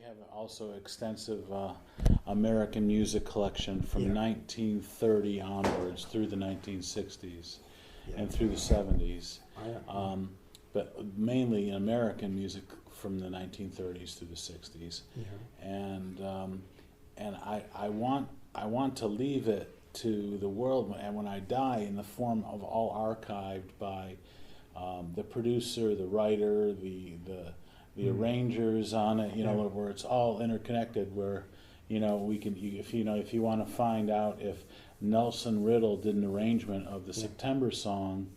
have also extensive American music collection from 1930 onwards through the 1960s and through the 70s. But mainly American music from the 1930s through the 60s. And I want to leave it to the world, and when I die, in the form of all archived by the producer, the writer, the arrangers on it, where it's all interconnected, where we can, if you want to find out if Nelson Riddle did an arrangement of the September song,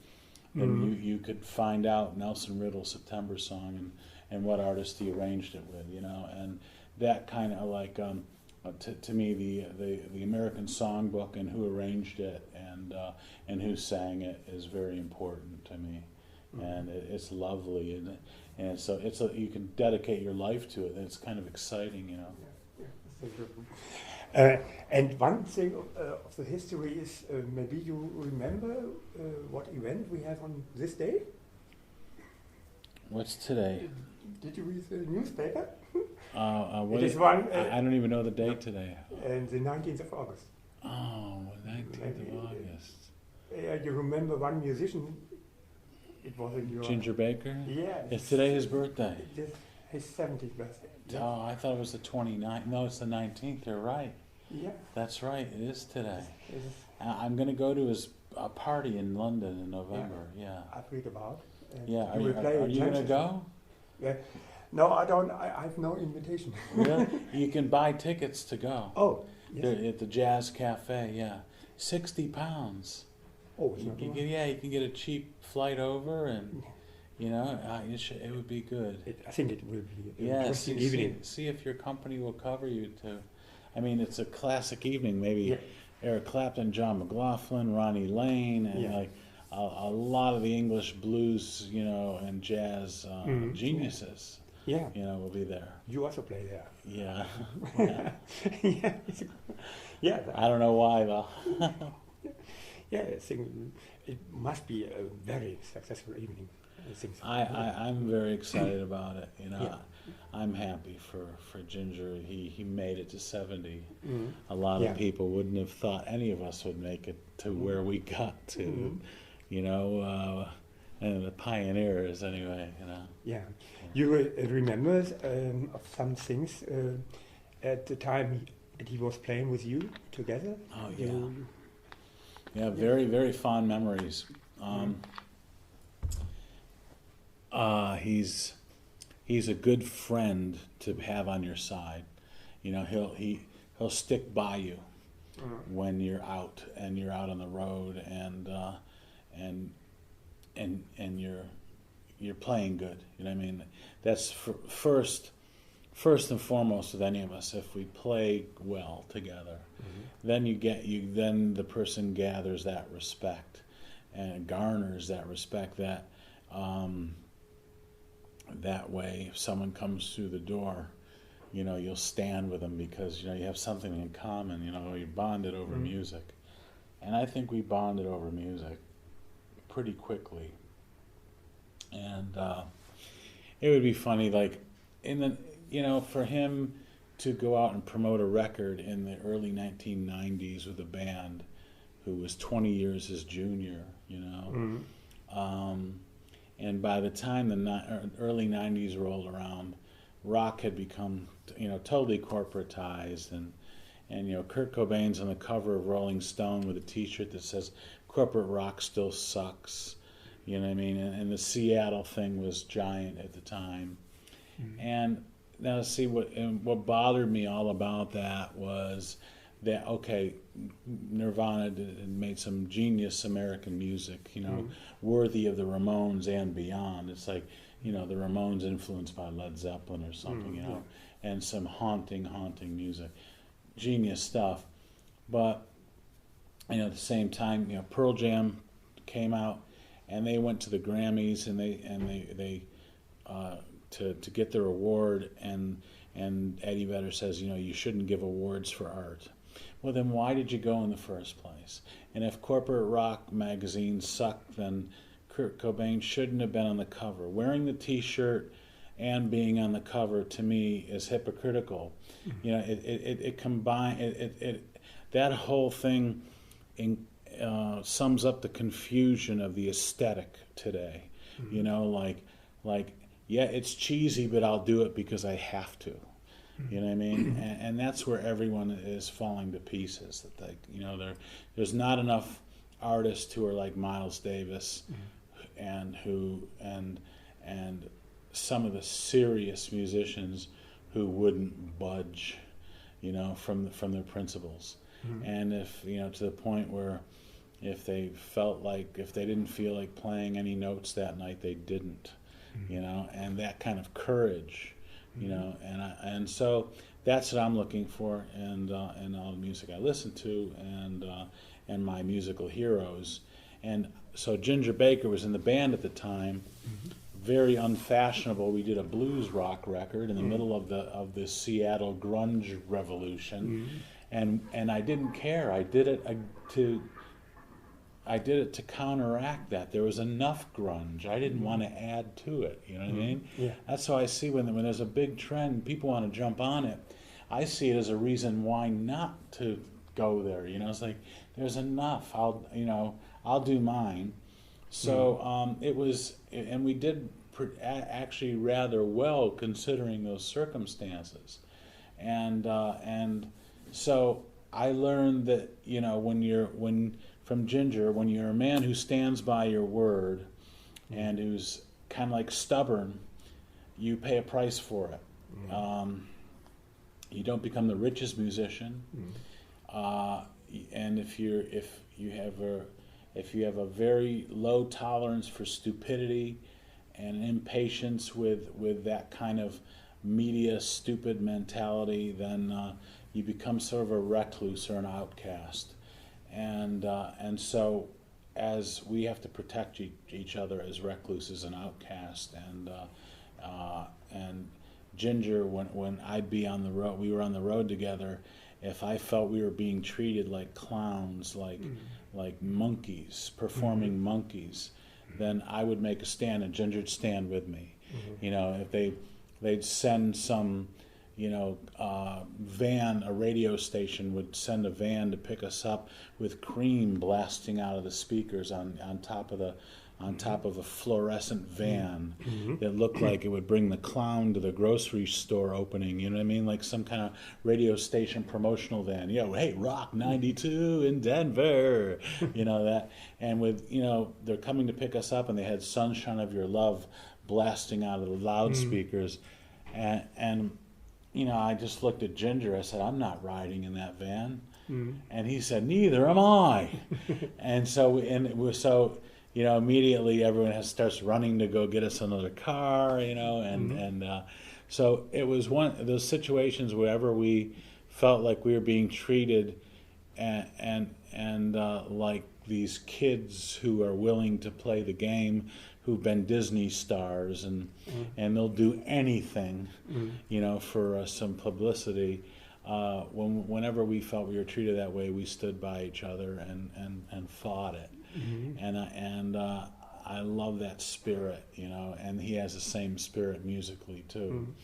then you could find out Nelson Riddle's September song and what artist he arranged it with, and that kind of like to me the American songbook and who arranged it and who sang it is very important to me, and it's lovely, and so you can dedicate your life to it, and it's kind of exciting, And one thing of the history is maybe you remember what event we have on this day? What's today? Did you read the newspaper? It is one. I don't even know the date today. And the 19th of August. Oh, 19th of August. You remember one musician? It was in your... Ginger Baker? Yeah. Is today his birthday? His 70th birthday. Oh, I thought it was the 29th. No, it's the 19th. You're right. Yeah. That's right. It is today. I'm going to go to his party in London in November. Yeah. I've read about. Yeah. Are you going to go? Yeah. No, I don't. I have no invitation. Really? You can buy tickets to go. Oh. Yes. They're at the Jazz Cafe. Yeah. £60. Oh, it's not much. Yeah, you can get a cheap flight over, and it would be good. I think it will be an Yeah, interesting evening. see if your company will cover you to. I mean, it's a classic evening. Maybe Eric Clapton, John McLaughlin, Ronnie Lane, and like a lot of the English blues, and jazz geniuses. Yeah. Will be there. You also play there. Yeah. Yeah. I don't know why though. Yeah, I think it must be a very successful evening. I think so. I'm very excited about it. I'm happy for Ginger. He made it to 70. A lot of people wouldn't have thought any of us would make it to where we got to. And the pioneers anyway. Yeah. You remember of some things at the time that he was playing with you together? Oh yeah. Yeah, very, very fond memories. He's a good friend to have on your side. He'll stick by you when you're out on the road and you're playing good. You know what I mean? That's first and foremost with any of us. If we play well together, then then the person gathers that respect and garners that respect. That way, if someone comes through the door, you'll stand with them because you have something in common. You bonded over music, and I think we bonded over music pretty quickly. And it would be funny, like for him to go out and promote a record in the early 1990s with a band who was 20 years his junior, and by the time the early 90s rolled around, rock had become, totally corporatized, and Kurt Cobain's on the cover of Rolling Stone with a T-shirt that says "Corporate rock still sucks," you know what I mean? And the Seattle thing was giant at the time, and now see what bothered me all about that was that Nirvana had made some genius American music, worthy of the Ramones and beyond. It's like, the Ramones influenced by Led Zeppelin or something, and some haunting music, genius stuff. But at the same time, Pearl Jam came out, and they went to the Grammys, and they to get their award, and Eddie Vedder says, you shouldn't give awards for art. Well, then why did you go in the first place? And if corporate rock magazines sucked, then Kurt Cobain shouldn't have been on the cover. Wearing the T-shirt and being on the cover to me is hypocritical. You know, it combine that whole thing sums up the confusion of the aesthetic today. You know, like yeah, it's cheesy, but I'll do it because I have to. You know what I mean? And that's where everyone is falling to pieces. That they, you know, there's not enough artists who are like Miles Davis, and some of the serious musicians who wouldn't budge, you know, from their principles. And if, you know, to the point where if they didn't feel like playing any notes that night, they didn't, you know, and that kind of courage, you know, and so that's what I'm looking for in all the music I listen to, and my musical heroes. And so Ginger Baker was in the band at the time, very unfashionable. We did a blues rock record in the middle of the Seattle grunge revolution, and I didn't care. I did it to counteract that. There was enough grunge. I didn't want to add to it. You know what I mean? Yeah. That's how I see when there's a big trend, people want to jump on it. I see it as a reason why not to go there. You know, it's like there's enough. I'll do mine. So it was, and we did actually rather well considering those circumstances, and so I learned that, you know, from Ginger, when you're a man who stands by your word and who's kind of like stubborn, you pay a price for it. You don't become the richest musician, and if you have a very low tolerance for stupidity and impatience with that kind of media stupid mentality, then you become sort of a recluse or an outcast. And so, as we have to protect each other as recluses and outcasts, and Ginger, when I'd be on the road, we were on the road together. If I felt we were being treated like clowns, like monkeys, performing monkeys, then I would make a stand, and Ginger'd stand with me. You know, if they'd send some, you know, van, a radio station would send a van to pick us up with cream blasting out of the speakers on top of a fluorescent van that looked like it would bring the clown to the grocery store opening. You know what I mean? Like some kind of radio station promotional van. You know, hey, Rock 92 in Denver. You know that. And with, you know, they're coming to pick us up, and they had Sunshine of Your Love blasting out of the loudspeakers, and you know, I just looked at Ginger. I said, I'm not riding in that van. And he said, neither am I. And so, you know, immediately everyone starts running to go get us another car, you know, and so it was one of those situations wherever we felt like we were being treated and like these kids who are willing to play the game, who've been Disney stars, and they'll do anything, you know, for some publicity. Whenever we felt we were treated that way, we stood by each other and fought it. And I love that spirit, you know. And he has the same spirit musically too.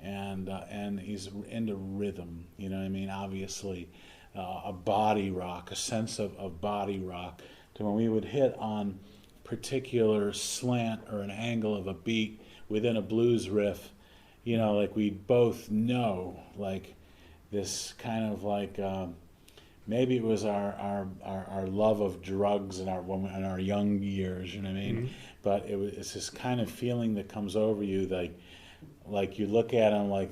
And he's into rhythm, you know what I mean. Obviously, a body rock, a sense of body rock, to when we would hit on particular slant or an angle of a beat within a blues riff, you know, like we both know, like this kind of like maybe it was our love of drugs in our young years, you know what I mean? But it's this kind of feeling that comes over you, like you look at him like,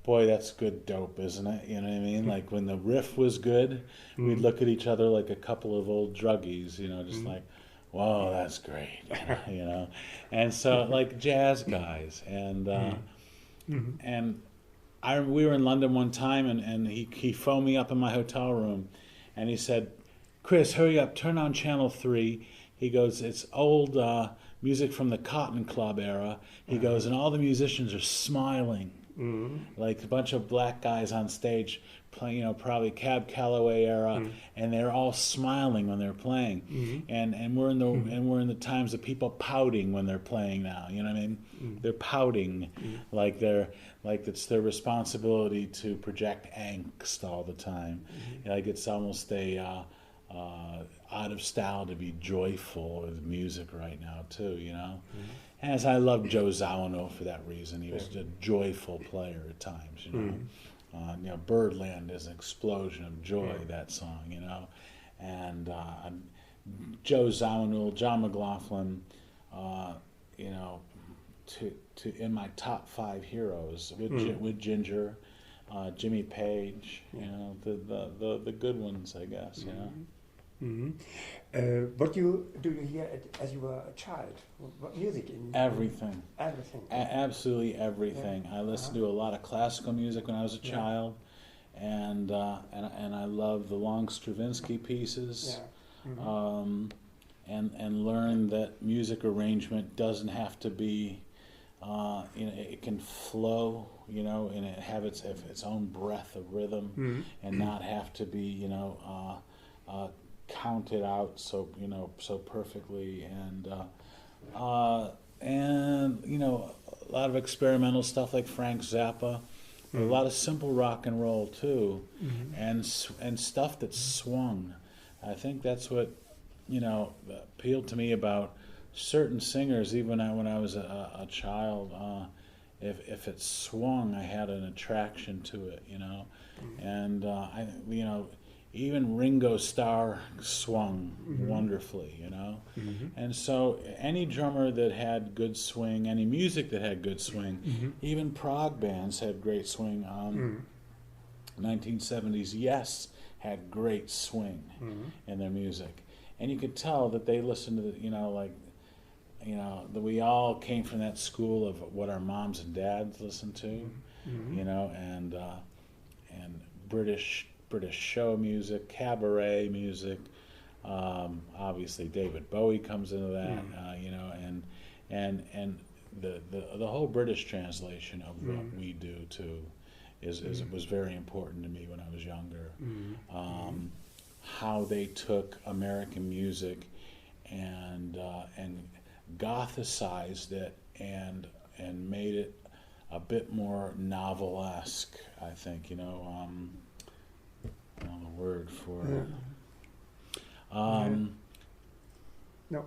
boy, that's good dope, isn't it? You know what I mean? Like when the riff was good, we'd look at each other like a couple of old druggies, you know, just like, whoa, that's great, you know. And so, like jazz guys, and we were in London one time, and he phoned me up in my hotel room, and he said, Chris, hurry up, turn on channel 3. He goes, it's old music from the Cotton Club era. He goes, and all the musicians are smiling. like a bunch of black guys on stage playing, probably Cab Calloway era, and they're all smiling when they're playing, and we're in the times of people pouting when they're playing now. You know what I mean? They're pouting, like it's their responsibility to project angst all the time. Like it's almost a out of style to be joyful with music right now too. As I love Joe Zawinul for that reason. He was a joyful player at times. Birdland is an explosion of joy. That song. And Joe Zawinul, John McLaughlin. To in my top 5 heroes with Ginger, Jimmy Page. The good ones, I guess. What do you hear as you were a child? What music? Everything. Everything. Absolutely everything. I listened to a lot of classical music when I was a child, and I love the long Stravinsky pieces, and learned that music arrangement doesn't have to be, it can flow, and it have its own breath of rhythm, and not have to be, counted out so perfectly, and a lot of experimental stuff like Frank Zappa, but a lot of simple rock and roll too, and stuff that swung. I think that's what appealed to me about certain singers. Even when I was a child, if it swung, I had an attraction to it, and even Ringo Starr swung wonderfully, and so any drummer that had good swing, any music that had good swing, even prog bands had great swing. 1970s Yes had great swing in their music, and you could tell that they listened to that we all came from that school of what our moms and dads listened to, and British show music, cabaret music. Obviously, David Bowie comes into that, and the whole British translation of what we do too was very important to me when I was younger. How they took American music and gothicized it and made it a bit more novelesque. I think the word for no.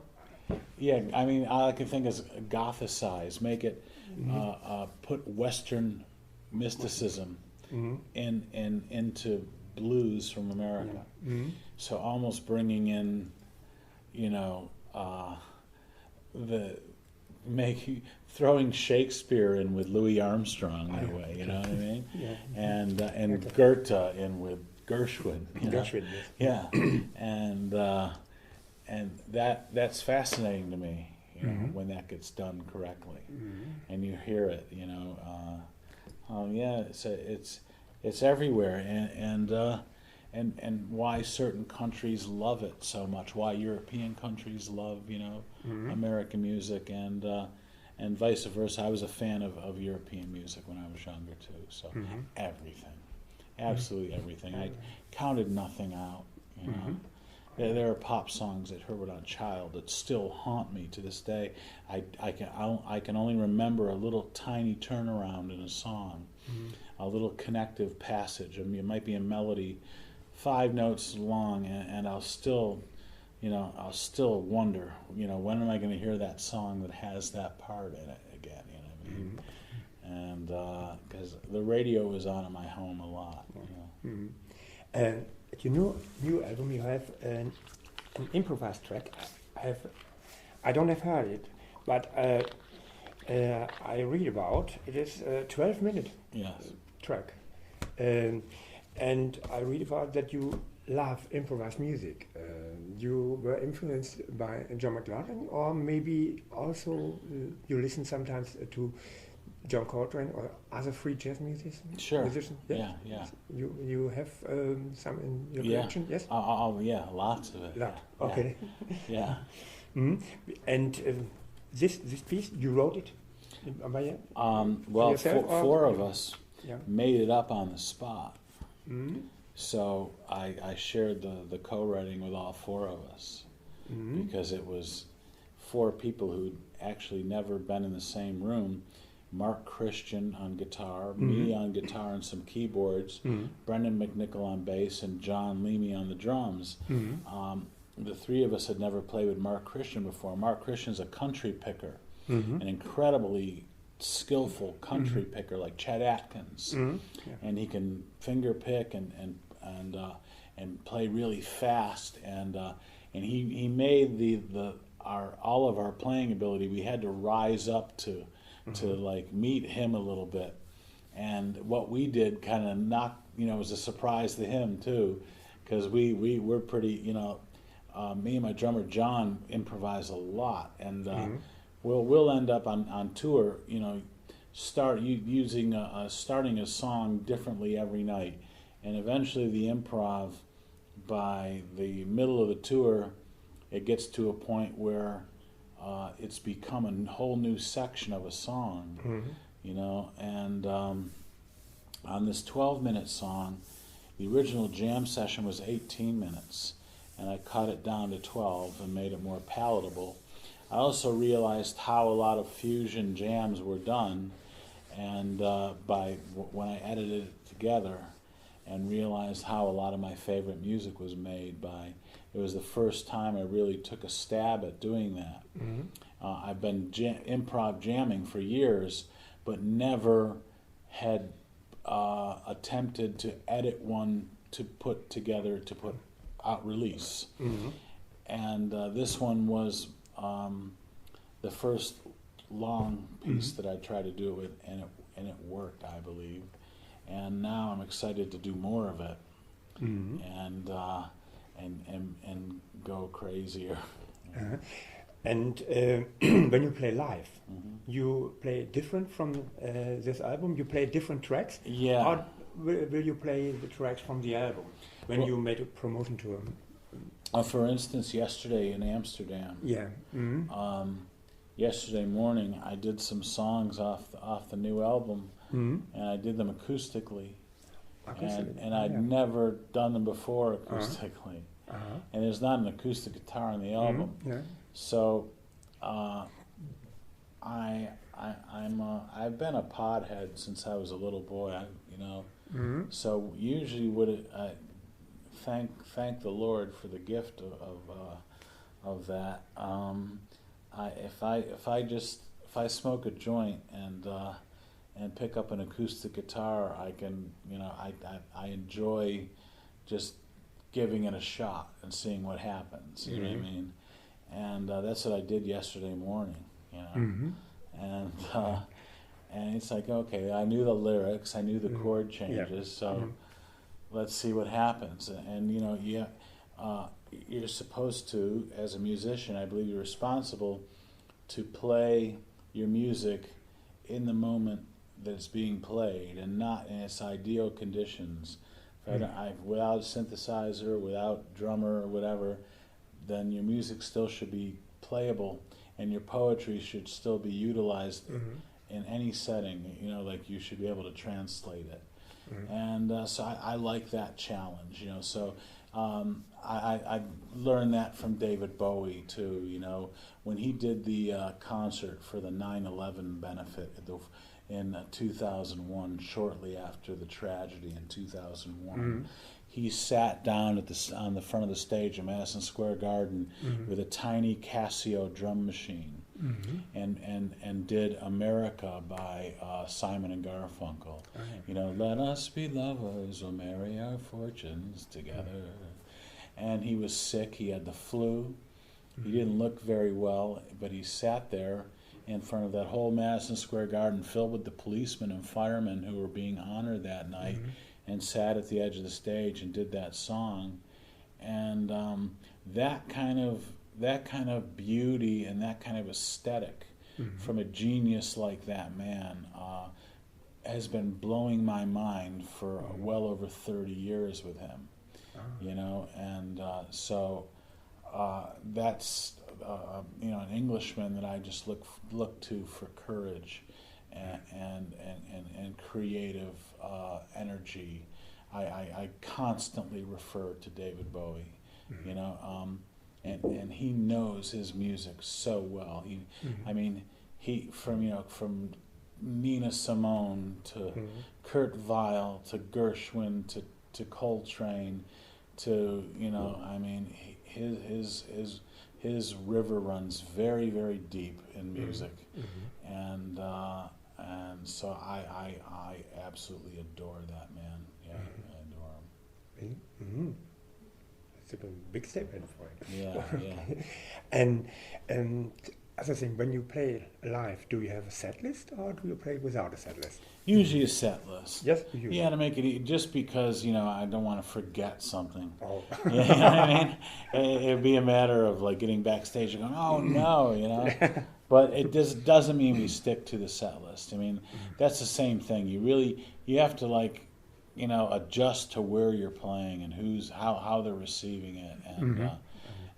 Yeah, I mean, all I can think is gothicize, make it put Western mysticism into blues from America. So almost bringing in, throwing Shakespeare in with Louis Armstrong in a way, you know what I mean? And Goethe in with Gershwin. Gershwin, yes. Yeah, and that's fascinating to me, when that gets done correctly, and you hear it, it's everywhere, and why certain countries love it so much, why European countries love, American music, and vice versa. I was a fan of European music when I was younger too, so everything. Absolutely everything. I counted nothing out. There are pop songs that heard when I was a child that still haunt me to this day. I can only remember a little tiny turnaround in a song, a little connective passage. I mean, it might be a melody, 5 notes long, and I'll still wonder, when am I going to hear that song that has that part in it again? You know what I mean? And because the was on in my home a lot. And new album you have an improvised track. I don't have heard it, but I read about it is a 12-minute track, and I read about that you love improvised music. You were influenced by John McLaughlin, or maybe also you listen sometimes to John Coltrane or other free jazz musicians? Sure. Yeah. You have some in your collection? Yes. Lots of it. Okay. Yeah. And this piece, you wrote it Well, yourself, or- four of us Yeah. made it up on the spot. Mm-hmm. So I shared the co-writing with all four of us Mm-hmm. because it was four people who'd actually never been in the same room. Mark Christian on guitar, me on guitar and some keyboards, Brendan McNichol on bass, and John Leamy on the drums. The three of us had never played with Mark Christian before. Mark Christian's a country picker, an incredibly skillful country picker like Chet Atkins, and he can finger pick and play really fast. And he made all of our playing ability. We had to rise up to like meet him a little bit. And what we did kind of was a surprise to him too, because we're pretty, me and my drummer John improvise a lot, and we'll end up on tour, starting a song differently every night, and eventually the improv, by the middle of the tour, it gets to a point where it's become a whole new section of a song, and on this 12-minute song, the original jam session was 18 minutes, and I cut it down to 12 and made it more palatable. I also realized how a lot of fusion jams were done, and when I edited it together, and realized how a lot of my favorite music was made by. It was the first time I really took a stab at doing that. I've been improv jamming for years, but never had attempted to edit one to put together to put out release. And this one was the first long piece that I tried to do it with, and it worked, I believe. And now I'm excited to do more of it, and go crazier. And when you play live, you play different from this album? You play different tracks? Yeah. Or will you play the tracks from the album when you made a promotion to them? For instance, yesterday in Amsterdam, Yeah. yesterday morning I did some songs off the new album, and I did them acoustically. And I'd never done them before acoustically. And there's not an acoustic guitar on the album. Yeah. So I've been a podhead since I was a little boy, So usually thank the Lord for the gift of that. If I smoke a joint and pick up an acoustic guitar, I can, I enjoy just giving it a shot and seeing what happens. You know what I mean? And that's what I did yesterday morning. And it's like, okay, I knew the lyrics, I knew the chord changes, so let's see what happens. And you're supposed to, as a musician, I believe you're responsible to play your music in the moment that it's being played and not in its ideal conditions. Without synthesizer, without drummer or whatever, then your music still should be playable, and your poetry should still be utilized in any setting. Like you should be able to translate it. And so I like that challenge. So I learned that from David Bowie too. When he did the concert for the 9/11 benefit in 2001, shortly after the tragedy in 2001. He sat down on the front of the stage in Madison Square Garden with a tiny Casio drum machine and did America by Simon and Garfunkel. Let us be lovers, we'll marry our fortunes together. And he was sick, he had the flu, he didn't look very well, but he sat there in front of that whole Madison Square Garden filled with the policemen and firemen who were being honored that night, and sat at the edge of the stage and did that song. And that kind of beauty and that kind of aesthetic from a genius like that man has been blowing my mind for well over 30 years with him. And so that's an Englishman that I just look to for courage and creative energy. I constantly refer to David Bowie, you know, and he knows his music so well. I mean, from Nina Simone to Kurt Weill to Gershwin to Coltrane to, you know, I mean, his river runs very, very deep in music, and so I absolutely adore that man. Yeah, I adore him. It's a big statement for it. Yeah, yeah. And other thing, when you play live, do you have a set list or do you play without a set list? Usually a set list. Yes, you. Yeah, to make it just because, you know, I don't want to forget something. Oh. You know what I mean? It'd be a matter of like getting backstage and going, oh no, you know. But it doesn't mean we stick to the set list. I mean, that's the same thing. You have to, like, you know, adjust to where you're playing and how they're receiving it,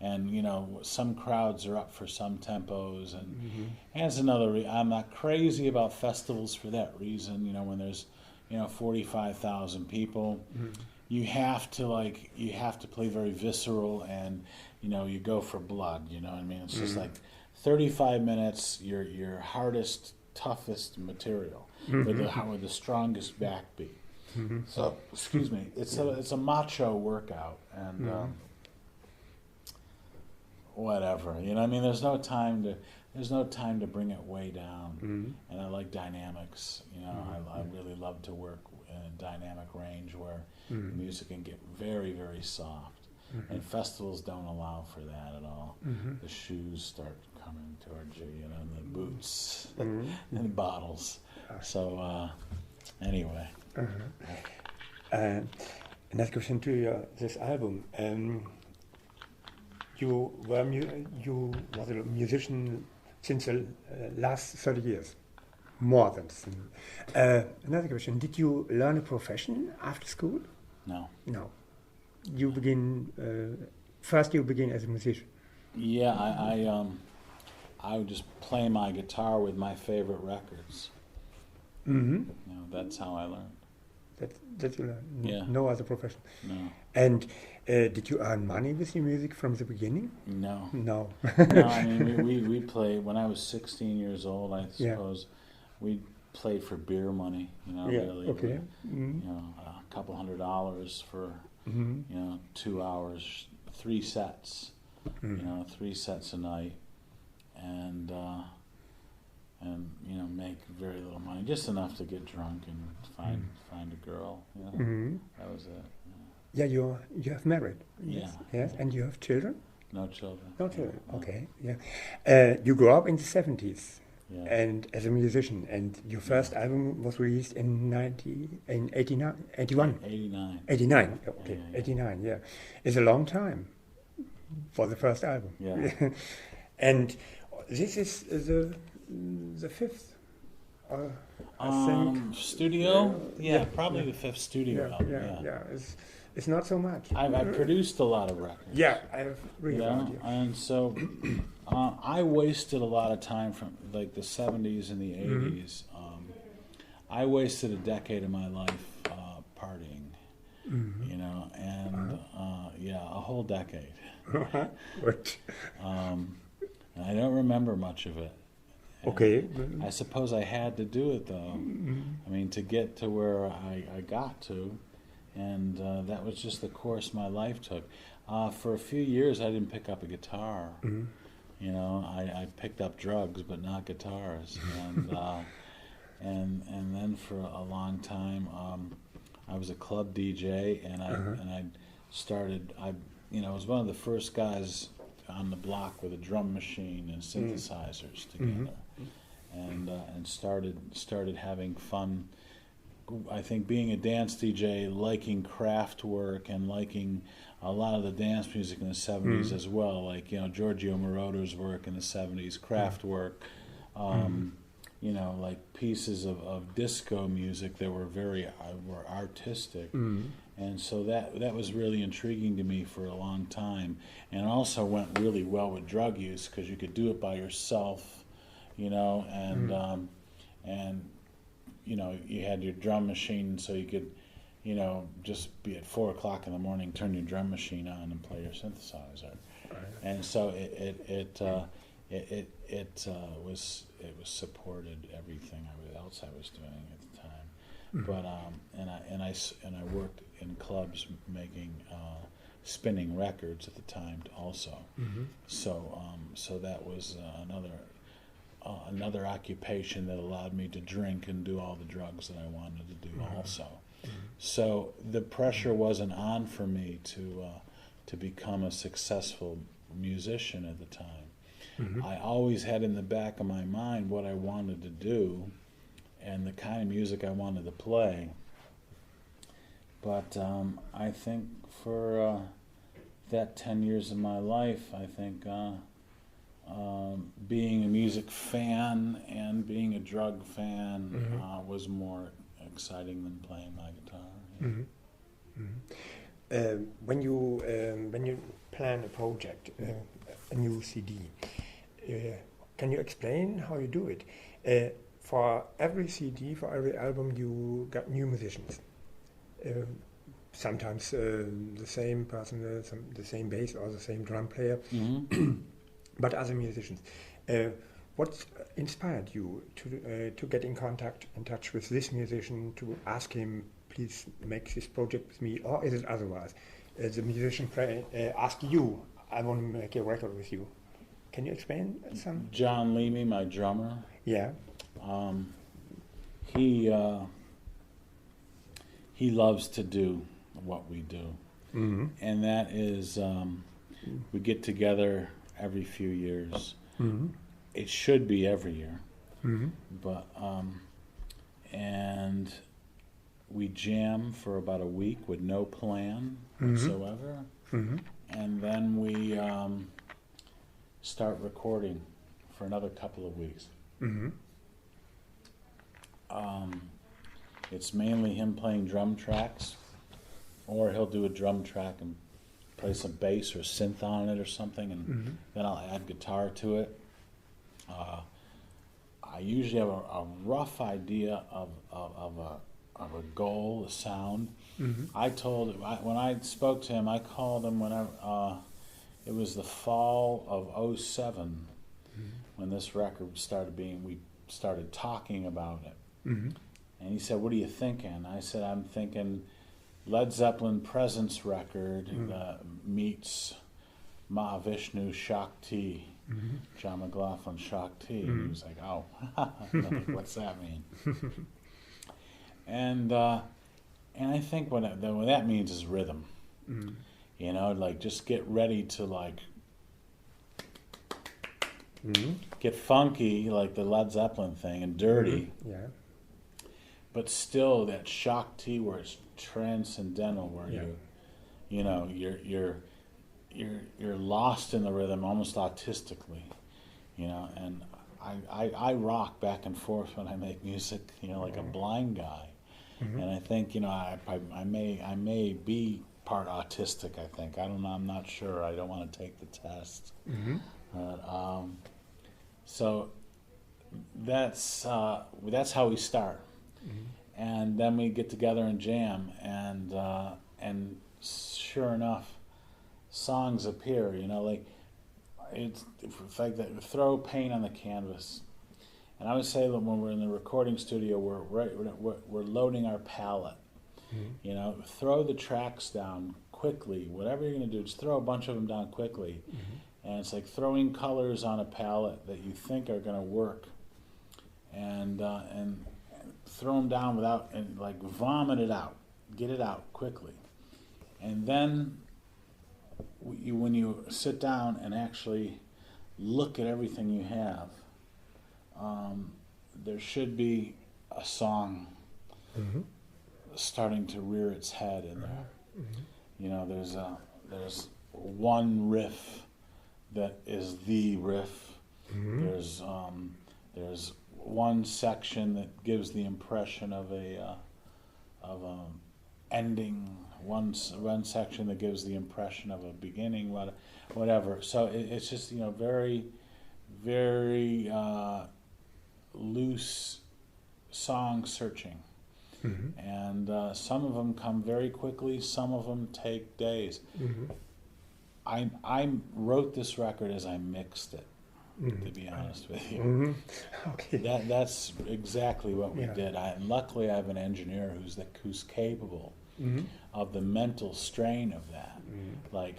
and you know, some crowds are up for some tempos, and that's another. I'm not crazy about festivals for that reason. You know, when there's, you know, 45,000 people, you have to play very visceral, and you know, you go for blood. You know what I mean? It's just like 35 minutes, your hardest, toughest material with the strongest backbeat. So, excuse me, it's a macho workout, and whatever, you know. I mean, there's no time to bring it way down. And I like dynamics. You know, I really love to work in a dynamic range where the music can get very, very soft. And festivals don't allow for that at all. The shoes start coming towards you, you know, and the boots and the bottles. So anyway. Another question to this album. You was a musician since the last 30 years, more than. Another question: did you learn a profession after school? No. No. You begin first. You begin as a musician. Yeah, I would just play my guitar with my favorite records. You know, that's how I learned. That you learn. Yeah. No other profession. No. And did you earn money with your music from the beginning? No. No. No, I mean, we played, when I was 16 years old, I suppose, we played for beer money, you know, really. Okay. You know, a couple $100 for, you know, 2 hours, 3 sets, you know, 3 sets a night, and you know, make very little money, just enough to get drunk and find a girl. You know? That was it. Yeah, you have married. Yes. Yes, and you have children. No children. No children. Okay. Yeah. You grew up in the 70s, and as a musician, and your first album was released in 89. 89. 89. Okay. Yeah. 89. Yeah, it's a long time for the first album. Yeah. And this is the fifth, I think. Studio? Yeah, probably the 5th studio album. Yeah. It's not so much. I produced a lot of records. Yeah, I've read about you. And so I wasted a lot of time from like the 70s and the 80s. I wasted a decade of my life partying, you know, and a whole decade. And I don't remember much of it. Okay. I suppose I had to do it, though. I mean, to get to where I got to, and that was just the course my life took. For a few years, I didn't pick up a guitar. You know, I picked up drugs, but not guitars. And then for a long time, I was a club DJ, and I started. You know, I was one of the first guys on the block with a drum machine and synthesizers together, and started having fun. I think being a dance DJ, liking craft work and liking a lot of the dance music in the 70s as well, like, you know, Giorgio Moroder's work in the 70s, craft work, you know, like pieces of disco music that were were artistic. And so that was really intriguing to me for a long time, and also went really well with drug use because you could do it by yourself, you know, and you had your drum machine, so you could, just be at 4 o'clock in the morning, turn your drum machine on and play your synthesizer, and so it was supported everything else I was doing at the time, but and I worked in clubs making spinning records at the time also, so that was another occupation that allowed me to drink and do all the drugs that I wanted to do also. So the pressure wasn't on for me to become a successful musician at the time. I always had in the back of my mind what I wanted to do and the kind of music I wanted to play. But I think for that 10 years of my life, I think being a music fan and being a drug fan was more exciting than playing my guitar. When you plan a project, a new CD, can you explain how you do it? For every CD, for every album, you got new musicians. Sometimes the same person, the same bass or the same drum player, but other musicians. What inspired you to get in touch with this musician, to ask him, please make this project with me, or is it otherwise? The musician asked you, I want to make a record with you. Can you explain some? John Leamy, my drummer. Yeah. He loves to do what we do, and that is we get together every few years. It should be every year, but and we jam for about a week with no plan whatsoever, and then we start recording for another couple of weeks. It's mainly him playing drum tracks, or he'll do a drum track and play some bass or synth on it or something, and then I'll add guitar to it. I usually have a rough idea of a goal, a sound. When I spoke to him, I called him whenever it was the fall of '07 when this record we started talking about it. And he said, "What are you thinking?" I said, "I'm thinking Led Zeppelin Presence record meets Mahavishnu Shakti, John McLaughlin Shakti." And he was like, "Oh, what's that mean?" And I think what that means is rhythm. Like just get ready to get funky like the Led Zeppelin thing and dirty. Yeah. But still that Shakti where it's transcendental, where you're lost in the rhythm almost autistically, and I rock back and forth when I make music, like a blind guy. And I think I may be part autistic. I think, I don't know, I'm not sure, I don't want to take the test. So that's how we start. And then we get together and jam, and sure enough, songs appear. It's like that, throw paint on the canvas. And I would say that when we're in the recording studio, we're loading our palette. Throw the tracks down quickly. Whatever you're going to do, just throw a bunch of them down quickly. And it's like throwing colors on a palette that you think are going to work, and throw them down vomit it out, get it out quickly. And then when you sit down and actually look at everything you have, there should be a song starting to rear its head in there. There's one riff that is the riff. There's one section that gives the impression of a ending. One section that gives the impression of a beginning. Whatever. So it's just very, very loose song searching. Mm-hmm. And some of them come very quickly, some of them take days. Mm-hmm. I wrote this record as I mixed it, Mm-hmm. to be honest with you. Mm-hmm. Okay. That's exactly what we Yeah. did. Luckily, I have an engineer who's capable Mm-hmm. of the mental strain of that. Mm-hmm. Like,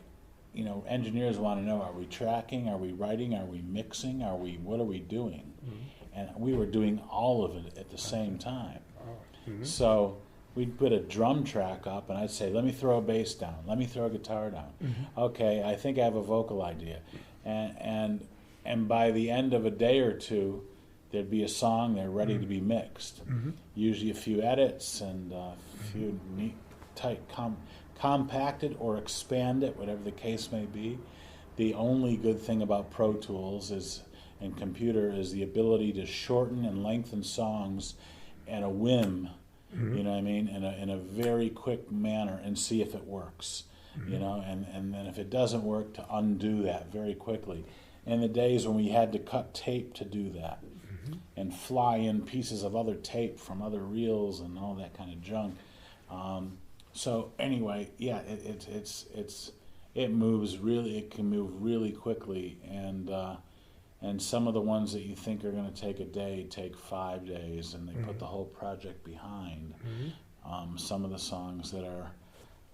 you know, engineers want to know: are we tracking? Are we writing? Are we mixing? What are we doing? Mm-hmm. And we were doing all of it at the same time. Oh. Mm-hmm. So we'd put a drum track up, and I'd say, "Let me throw a bass down. Let me throw a guitar down." Mm-hmm. Okay, I think I have a vocal idea, and by the end of a day or two, there'd be a song there ready to be mixed. Mm-hmm. Usually a few edits and a few neat, tight, compacted or expanded, whatever the case may be. The only good thing about Pro Tools and computer is the ability to shorten and lengthen songs at a whim. Mm-hmm. You know what I mean? In a very quick manner, and see if it works. Mm-hmm. You know, and then if it doesn't work, to undo that very quickly. In the days when we had to cut tape to do that, Mm-hmm. and fly in pieces of other tape from other reels and all that kind of junk. So anyway, yeah, it moves really. It can move really quickly, and some of the ones that you think are going to take a day take 5 days, and they put the whole project behind. Mm-hmm. Some of the songs that are,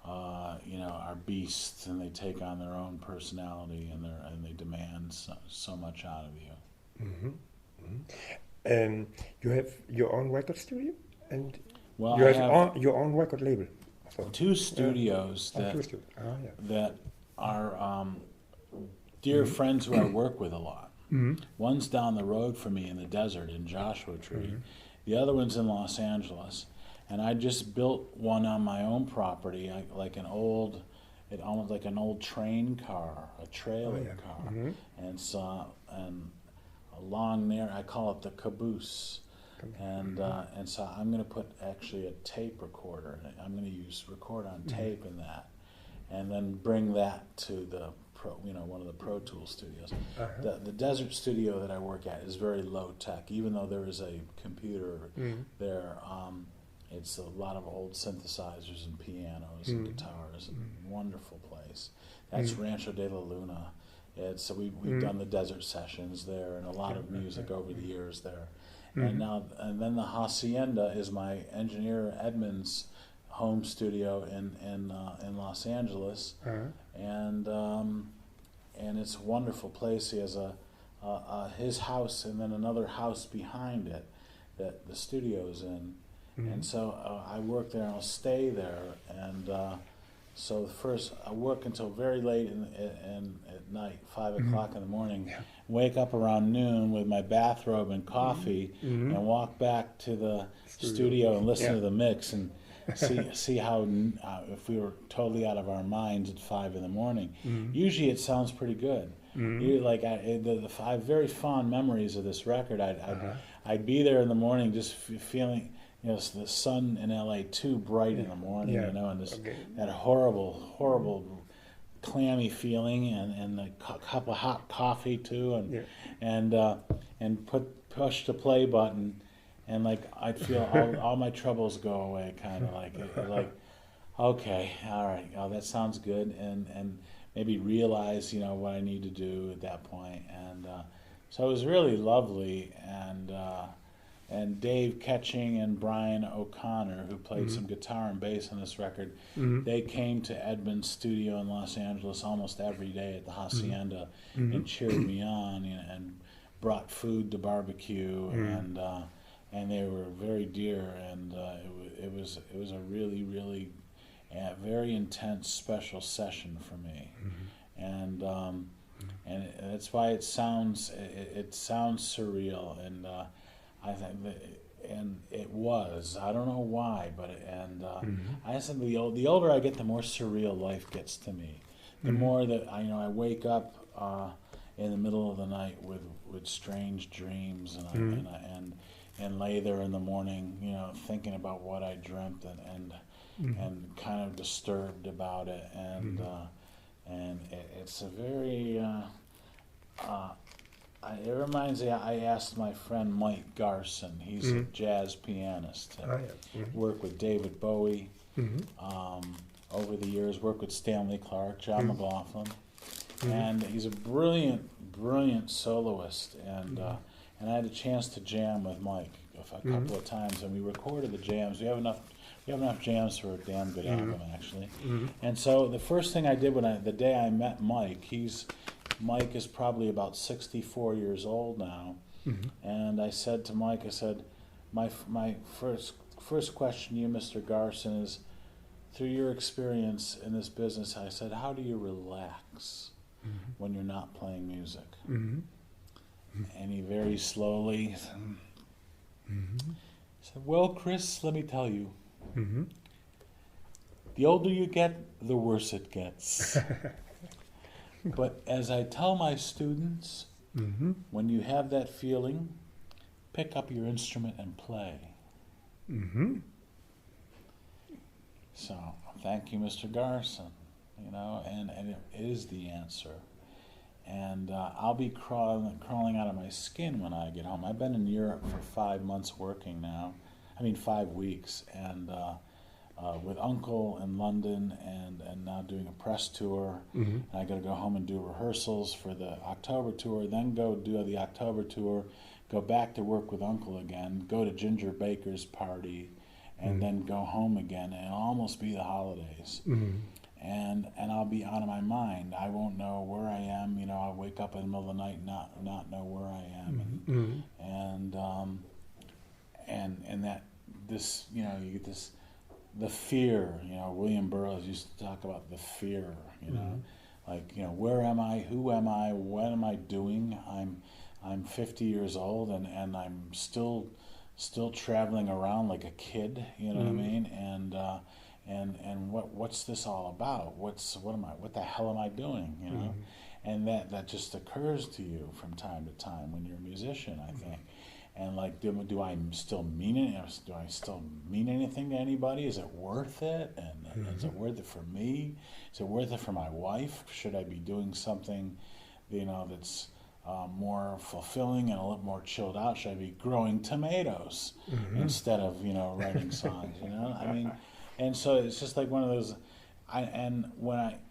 are beasts, and they take on their own personality, and they demand so much out of you. Mm-hmm. Mm-hmm. You have your own record studio, and Well, you I have your own record label. So, 2 studios yeah. that are dear friends who I work with a lot. Mm-hmm. One's down the road from me in the desert in Joshua Tree. Mm-hmm. The other one's in Los Angeles. And I just built one on my own property, almost like an old train car, a trailer car. Mm-hmm. And along there, I call it the caboose. And so I'm going to put actually a tape recorder. I'm going to record on tape in that, and then bring that to the one of the Pro Tools studios. Uh-huh. The desert studio that I work at is very low tech, even though there is a computer there. It's a lot of old synthesizers and pianos and guitars. Wonderful place. That's Rancho de la Luna. We've done the desert sessions there, and a lot of music over the years there. And then the Hacienda is my engineer Edmund's home studio in Los Angeles, and it's a wonderful place. He has his house and then another house behind it that the studio's in, and so I work there and I'll stay there, and so first I work until very late at night, 5 o'clock in the morning. Yeah. Wake up around noon with my bathrobe and coffee, and walk back to the studio and listen to the mix and see how if we were totally out of our minds at 5 in the morning. Usually it sounds pretty good. I have very fond memories of this record. I'd be there in the morning just feeling. The sun in LA too bright in the morning, and that horrible, clammy feeling, and a cup of hot coffee too, and push the play button, and I'd feel all my troubles go away, kind of like okay, all right, that sounds good, and maybe realize what I need to do at that point, and so it was really lovely, and Dave Ketching and Brian O'Connor, who played some guitar and bass on this record, they came to Edmund's studio in Los Angeles almost every day at the Hacienda and cheered me on, and brought food to barbecue, and they were very dear, and it was a really, really very intense, special session for me, and that's why it sounds surreal, and I think and it was. I don't know why, but I said the older I get, the more surreal life gets to me. The more that I wake up in the middle of the night with strange dreams, and lay there in the morning, thinking about what I dreamt, and kind of disturbed about it, and it's a very It reminds me, I asked my friend Mike Garson, he's a jazz pianist, to work with David Bowie over the years, worked with Stanley Clarke, John McLaughlin, and he's a brilliant soloist, and I had a chance to jam with Mike a couple of times, and we recorded the jams. We have enough jams for a damn good album, actually. And so the first thing I did the day I met Mike, Mike is probably about 64 years old now, and I said to Mike, I said, my first question to you, Mr. Garson, is, through your experience in this business, I said, how do you relax when you're not playing music? And he very slowly said, well, Chris, let me tell you, the older you get, the worse it gets. But as I tell my students, when you have that feeling, pick up your instrument and play. So, thank you, Mr. Garson. And it is the answer. And I'll be crawling out of my skin when I get home. I've been in Europe for 5 months working now. 5 weeks, and with Uncle in London, and now doing a press tour. And I got to go home and do rehearsals for the October tour, then go do the October tour, go back to work with Uncle again, go to Ginger Baker's party, and then go home again, and it'll almost be the holidays. And I'll be out of my mind. I won't know where I am. I'll wake up in the middle of the night and not know where I am. And that this, you get this, the fear. William Burroughs used to talk about the fear. Where am I? Who am I? What am I doing? I'm 50 years old, and I'm still traveling around like a kid. You know what I mean? And what's this all about? What the hell am I doing? And that just occurs to you from time to time when you're a musician, I think. And do I still mean it? Do I still mean anything to anybody? Is it worth it? And is it worth it for me? Is it worth it for my wife? Should I be doing something, that's more fulfilling and a little more chilled out? Should I be growing tomatoes instead of writing songs? And so it's just like one of those.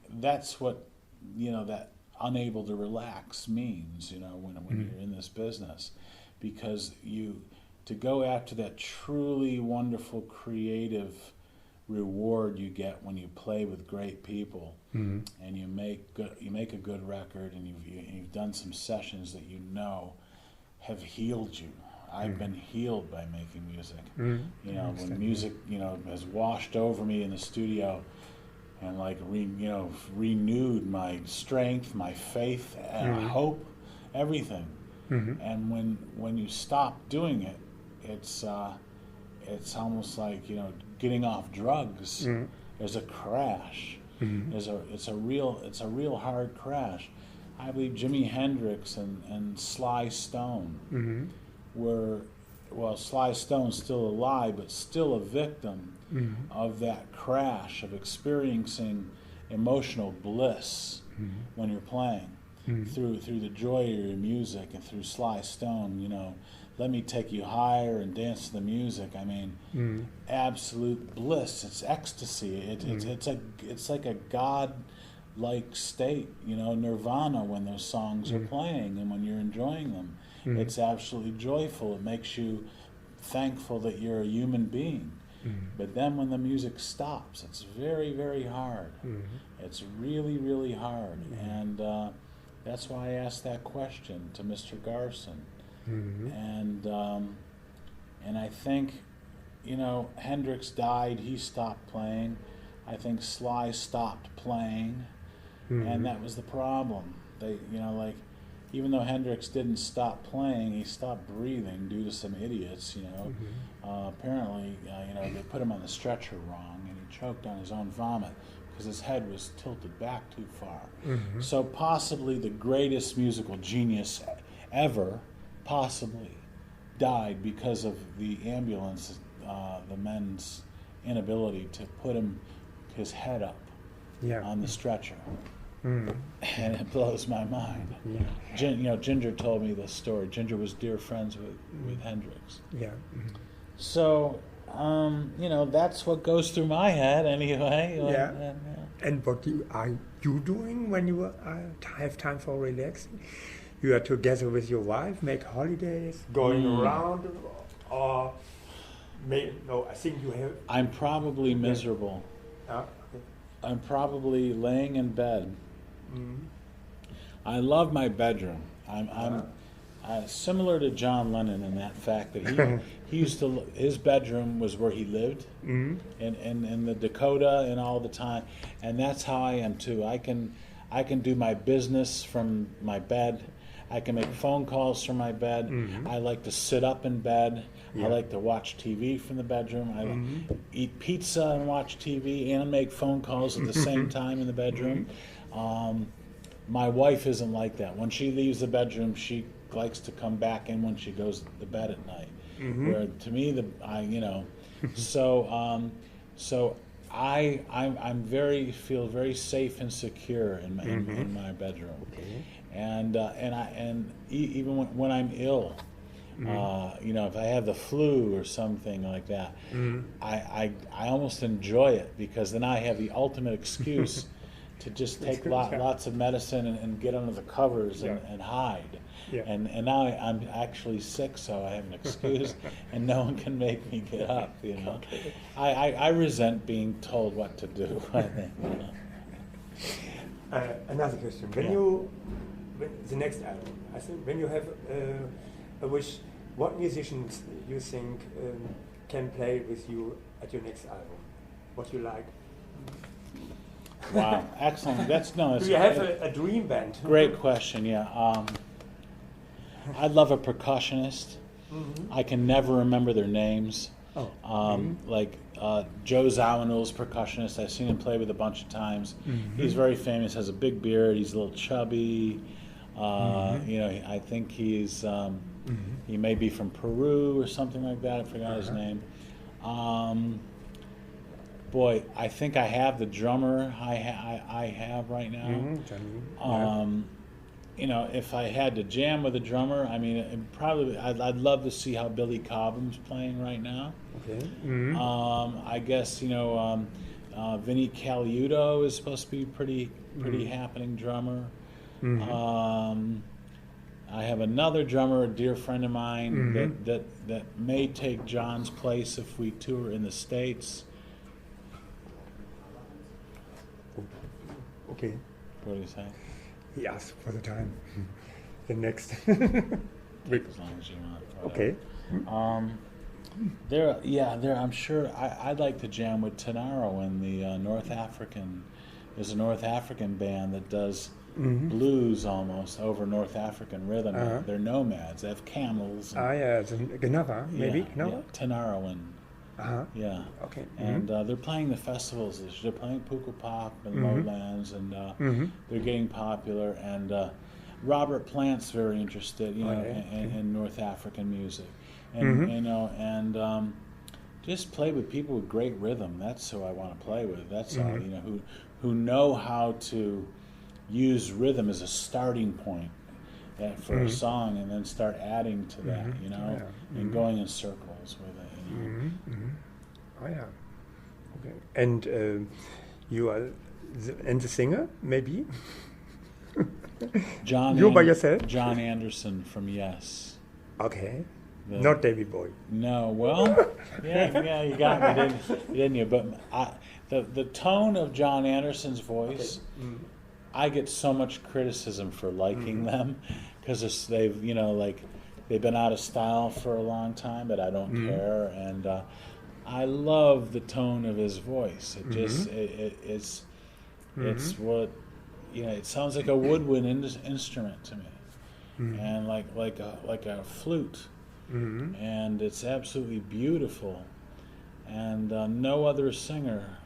That's what that unable to relax means. When you're in this business. Because to go after that truly wonderful creative reward you get when you play with great people, and you make a good record, and you've done some sessions that have healed you. I've been healed by making music. When music has washed over me in the studio, and renewed my strength, my faith, and hope, everything. And when you stop doing it, it's almost like getting off drugs. There's a crash. It's a real hard crash. I believe Jimi Hendrix and Sly Stone were, Sly Stone's still alive, but still a victim of that crash, of experiencing emotional bliss when you're playing. Through the joy of your music, and through Sly Stone, let me take you higher and dance to the music. Absolute bliss. It's ecstasy. It's like a God-like state, nirvana when those songs are playing and when you're enjoying them. It's absolutely joyful. It makes you thankful that you're a human being. But then when the music stops, it's very, very hard. It's really, really hard. And that's why I asked that question to Mr. Garson. And I think, Hendrix died, he stopped playing. I think Sly stopped playing, and that was the problem. They, even though Hendrix didn't stop playing, he stopped breathing due to some idiots, apparently, they put him on the stretcher wrong, and he choked on his own vomit, because his head was tilted back too far. So possibly the greatest musical genius ever, possibly, died because of the ambulance, the men's inability to put his head up on the stretcher. and it blows my mind. Yeah. Ginger told me this story. Ginger was dear friends with Hendrix. Yeah. So, that's what goes through my head anyway. Yeah. And what are you doing when you have time for relaxing? You are together with your wife, make holidays, going around, or no? I think you have. I'm probably miserable. Okay. I'm probably laying in bed. I love my bedroom. I'm similar to John Lennon in that fact that he used to. His bedroom was where he lived, in the Dakota and all the time, and that's how I am too. I can do my business from my bed. I can make phone calls from my bed. I like to sit up in bed. I like to watch TV from the bedroom. I eat pizza and watch TV and make phone calls at the same time in the bedroom. My wife isn't like that. When she leaves the bedroom, she likes to come back in when she goes to bed at night. Where to me, so I feel very safe and secure in my bedroom. Okay. And even when I'm ill, if I have the flu or something like that, I almost enjoy it because then I have the ultimate excuse to just take lots of medicine and get under the covers and hide. Yeah. And now I'm actually sick, so I have an excuse, and no one can make me get up. Okay. I resent being told what to do. I think. Another question: when the next album, I think, when you have a wish, what musicians you think can play with you at your next album? What you like? Wow, excellent. Do you have a dream band? Great question. Yeah, I'd love a percussionist. I can never remember their names. Like Joe Zawinul's percussionist. I've seen him play with a bunch of times. He's very famous. Has a big beard. He's a little chubby. I think he's he may be from Peru or something like that. I forgot his name. Boy, I think I have the drummer I have right now. If I had to jam with a drummer, I mean, I'd love to see how Billy Cobham's playing right now. Okay. I guess Vinnie Caliuto is supposed to be pretty happening drummer. I have another drummer, a dear friend of mine that may take John's place if we tour in the States. Okay. What do you say? He asked for the time. The next. As long as you want. Okay. I'm sure I'd like to jam with Tenaro and the North African. There's a North African band that does blues almost over North African rhythm. They're nomads. They have camels. Gnava, maybe? Yeah, Tenaro and yeah. Okay. And they're playing the festivals this year. They're playing Pukkelpop and Lowlands, and they're getting popular. And Robert Plant's very interested, in North African music, and just play with people with great rhythm. That's who I want to play with. That's who know how to use rhythm as a starting point for a song, and then start adding to that, and going in circles with it. Oh yeah. Okay. And you are the singer, maybe? By yourself? John Anderson from Yes. Okay. Not David Bowie. No. Well, yeah, you got me, didn't you? But the tone of John Anderson's voice, I get so much criticism for liking them because they've been out of style for a long time, but I don't care, and I love the tone of his voice. It just it's what it sounds like a woodwind instrument to me, and like a flute, and it's absolutely beautiful, and no other singer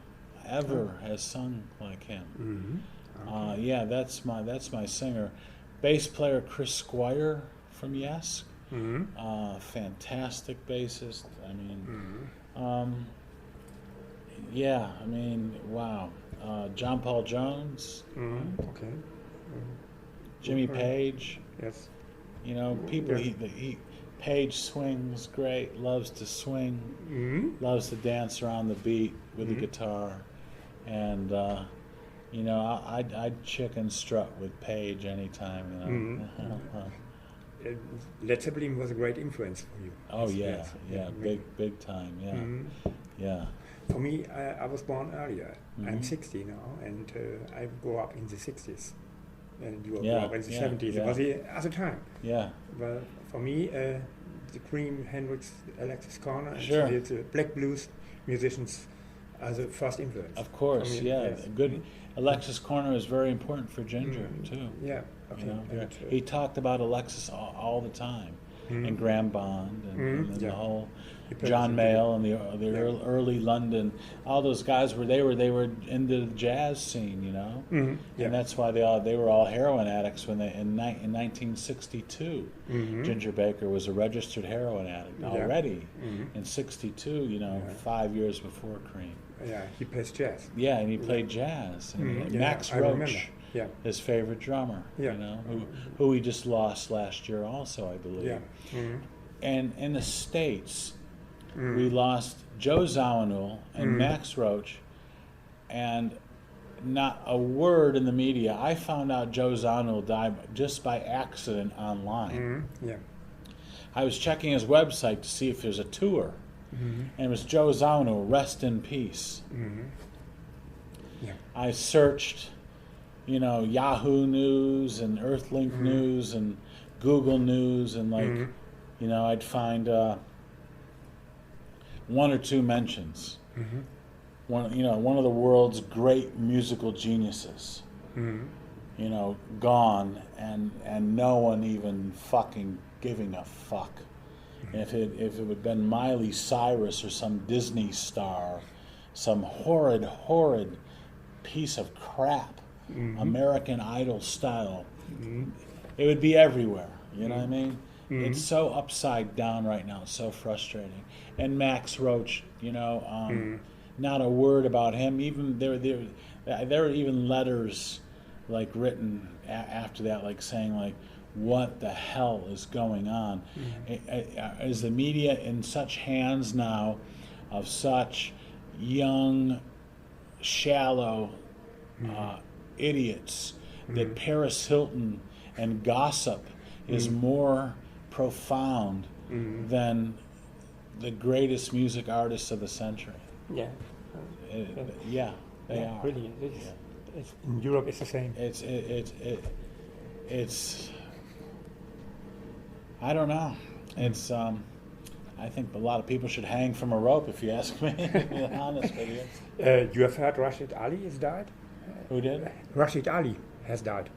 ever has sung like him. Okay. That's my singer. Bass player Chris Squire from Yes. Fantastic bassist. I mean, wow. John Paul Jones, Okay. Jimmy Page. Yes. You know, people. Yeah. Page swings great. Loves to swing. Loves to dance around the beat with the guitar, and you know, I'd chicken strut with Page anytime. You know. Led Zeppelin was a great influence for you. Oh Yes, yeah, big time. Yeah, yeah. For me, I was born earlier. I'm 60 now, and I grew up in the 60s. And you grew up in the 70s. It was the other time. Yeah. But for me, the Cream, Hendrix, Alexis Corner, Sure. and the black blues musicians are the first influence. Of course, for me, yeah. yes. Good. Alexis Corner is very important for Ginger too. Yeah. Okay. You know, And, he talked about Alexis all the time, and Graham Bond, and the whole John Mayall, and the early London. All those guys they were into the jazz scene, you know, and that's why they were all heroin addicts when in 1962. Ginger Baker was a registered heroin addict already in '62. You know, 5 years before Cream. Yeah, he plays jazz. Yeah, and he played jazz. And Max Roach, his favorite drummer, you know, who he just lost last year also, I believe. Yeah. And in the States, we lost Joe Zawinul and Max Roach, and not a word in the media. I found out Joe Zawinul died just by accident online. Yeah. I was checking his website to see if there's a tour. And it was Joe Zawinul, rest in peace. Yeah. I searched, you know, Yahoo News and Earthlink News and Google News, and you know, I'd find one or two mentions. One of the world's great musical geniuses. You know, gone, and no one even fucking giving a fuck. If it would have been Miley Cyrus or some Disney star, some horrid piece of crap, American Idol style, it would be everywhere. You know what I mean? It's so upside down right now. It's so frustrating. And Max Roach, you know, not a word about him. Even there were even letters like written after that, like saying like, what the hell is going on? Is the media in such hands now of such young, shallow idiots that Paris Hilton and gossip is more profound than the greatest music artists of the century? Yeah. Yeah, they are. Really, it's in Europe, it's the same. It's I don't know. It's I think a lot of people should hang from a rope, if you ask me. To be honest with you. You have heard Rashid Ali has died? Who did? Rashid Ali has died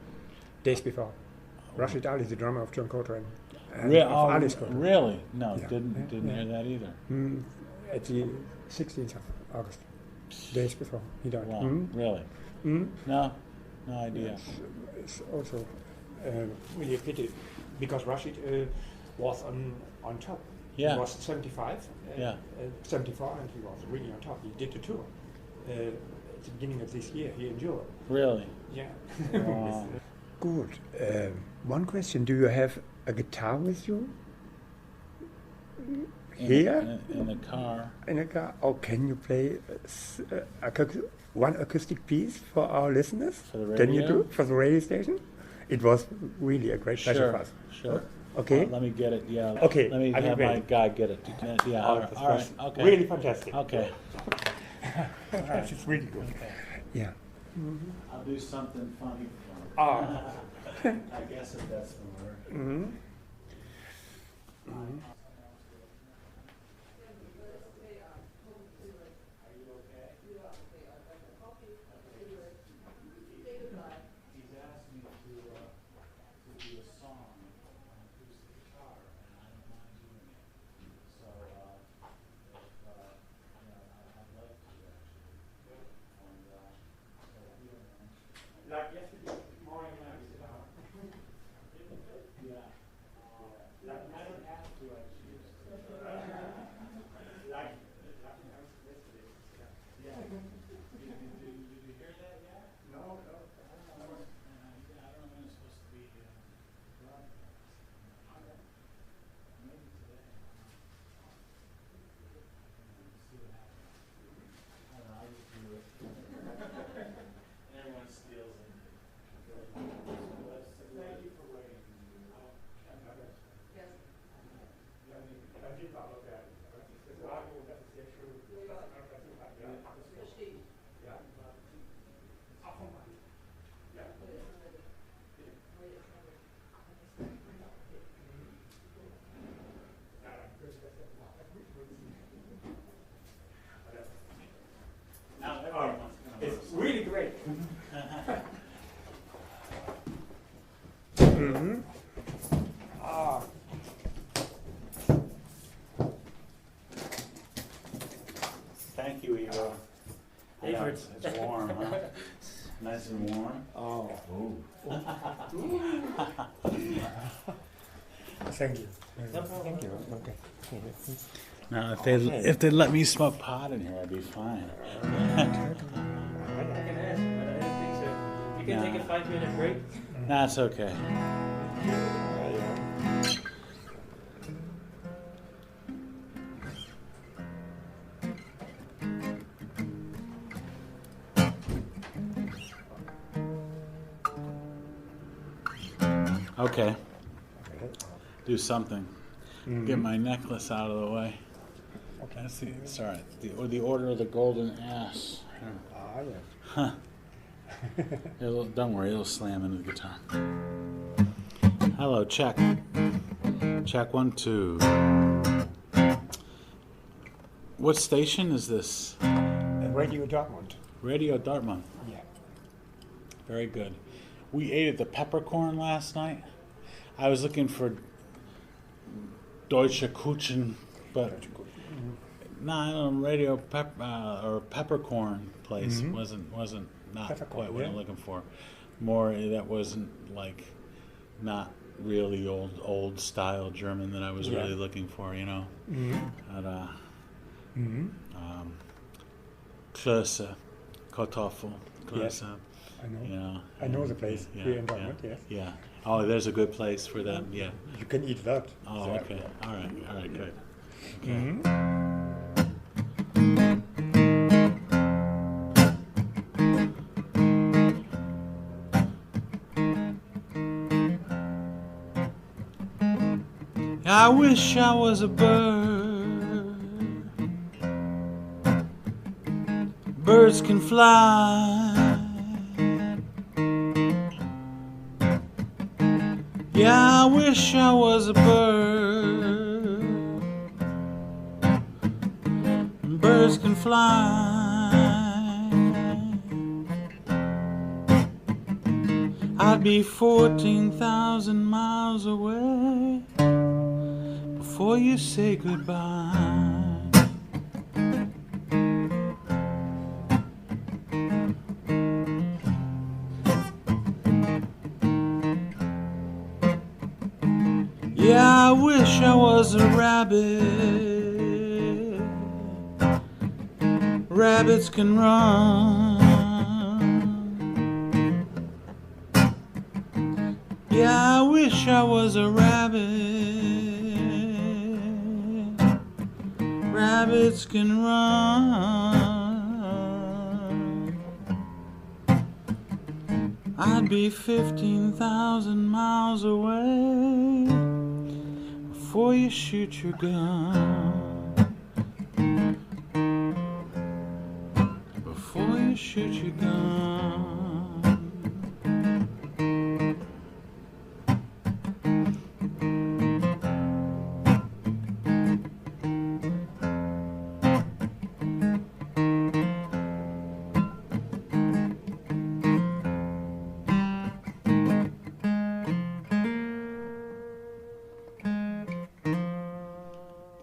days before. Rashid Ali, the drummer of John Coltrane. Really? No, Yeah. didn't hear that either. At the 16th of August, days before he died. Wow, really? No idea. It's also really a pity because Rashid was on top. Yeah. He was 75, 74, and he was really on top. He did the tour at the beginning of this year here in Europe. Really? Yeah. Wow. Good. One question: do you have a guitar with you? Here? In the car. In a car? Or can you play one acoustic piece for our listeners? For the Can you radio? do for the radio station? It was really a great pleasure for us. Sure. Okay. Let me get it. Yeah. Okay, Let me I will have my wait. guy get it. Yeah. All That's right. Okay. Really fantastic. Okay. It's really good. Okay. Yeah. I'll do something funny for him. Ah. I guess if that's the word. He's asked me to do a song on acoustic guitar, and I don't mind doing it. So, I'd love to actually. And so if you don't mind. Like yesterday morning when I was down. Yeah. Like I don't have to. I choose to. Like yesterday. Yeah. Did you hear that? It's warm, huh? Nice and warm. Oh, Ooh. thank you. No problem. Thank you. Okay. Now, Okay. if they let me smoke pot in here, I'd be fine. I can ask, but I don't think so. You can take a 5-minute break. That's okay. Okay, do something. Get my necklace out of the way. Okay. That's the Order of the Golden Ass. Ah, yes. Huh. Don't worry, it'll slam into the guitar. Hello, check. Check 1, 2. What station is this? Radio Dortmund. Radio Dortmund. Yeah. Very good. We ate at the Peppercorn last night. I was looking for Deutsche Kuchen, but no, Radio or Peppercorn place wasn't not Peppercorn, quite what I'm yeah. looking for. More that wasn't like not really old style German that I was really looking for, you know. Klöße, Kartoffel, Klöße. Yes, I know. You know, I know the place here in Dortmund. Yes. Yeah. Oh, there's a good place for them. Yeah. You can eat that. Oh, there. okay. All right, good. Okay. I wish I was a bird. Birds can fly. Yeah, I wish I was a bird. Birds can fly. I'd be 14,000 miles away before you say goodbye. Yeah, I wish I was a rabbit. Rabbits can run. Yeah, I wish I was a rabbit. Rabbits can run. I'd be 15,000 miles away before you shoot your gun. Before you shoot your gun.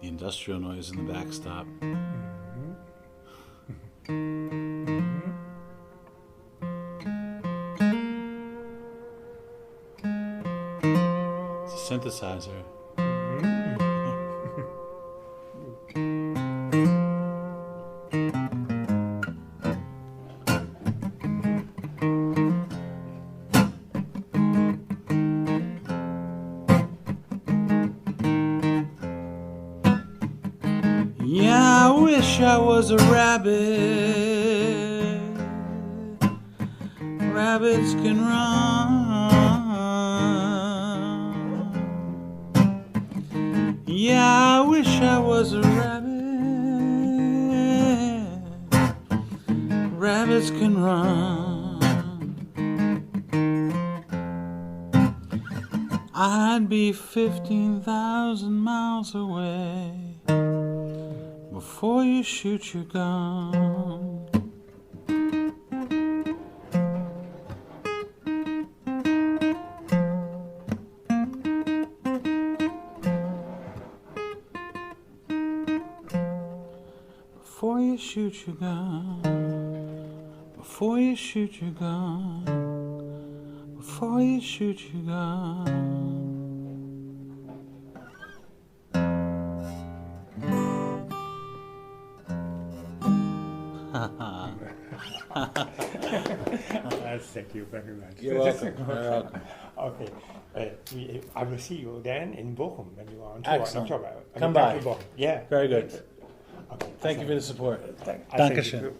The industrial noise in the backstop. It's a synthesizer. Yeah, I wish I was a rabbit. Rabbits can run. Yeah, I wish I was a rabbit. Rabbits can run. I'd be 15,000 miles away before you shoot your gun. Before you shoot your gun. Before you shoot your gun, before you shoot your gun. Thank you very much. You're welcome. You're welcome. Okay, I will see you then in Bochum when you are on tour. Excellent. In October. Come by. Bochum. Yeah. Very good. Okay. Thank you for the support. I thank you Dankeschön. too.